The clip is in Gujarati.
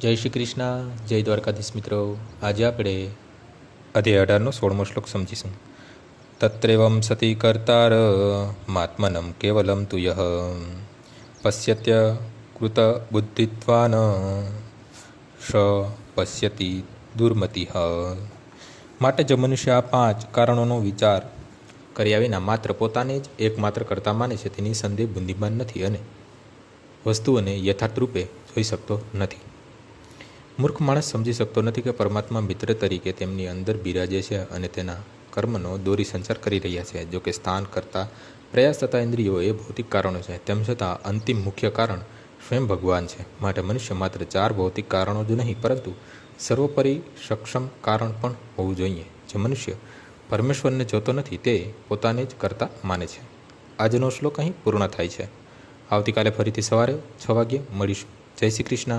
જય શ્રી કૃષ્ણ, જય દ્વારકાધીશ મિત્રો. આજે આપણે અધ્યાય 18નો 16મો શ્લોક સમજીશું. તત્રેવમ સતી કર્તાર માત્મનમ કેવલમ તુ યહ પશ્યત્ય કૃત બુદ્ધિત્વાન સ પશ્યતિ દુર્મતિઃ. માટે જો મનુષ્ય આ 5 કારણોનો વિચાર કર્યા વિના માત્ર પોતાને જ એકમાત્ર કરતા માને છે, તેની સંદેહ બુદ્ધિમાન નથી અને વસ્તુઓને યથાર્થ રૂપે જોઈ શકતો નથી. મૂર્ખ માણસ સમજી શકતો નથી કે પરમાત્મા મિત્ર તરીકે તેમની અંદર બિરાજે છે અને તેના કર્મનો દોરી સંચાર કરી રહ્યા છે. જો કે સ્થાન કરતા પ્રયાસ તથા ઇન્દ્રિયો એ ભૌતિક કારણો છે, તેમ છતાં અંતિમ મુખ્ય કારણ સ્વયં ભગવાન છે. માટે મનુષ્ય માત્ર 4 ભૌતિક કારણો જ નહીં, પરંતુ સર્વોપરી સક્ષમ કારણ પણ હોવું જોઈએ. જે મનુષ્ય પરમેશ્વરને જોતો નથી તે પોતાને જ કરતા માને છે. આજનો શ્લોક અહીં પૂર્ણ થાય છે. આવતીકાલે ફરીથી સવારે 6 વાગ્યે મળીશું. જય શ્રી કૃષ્ણ.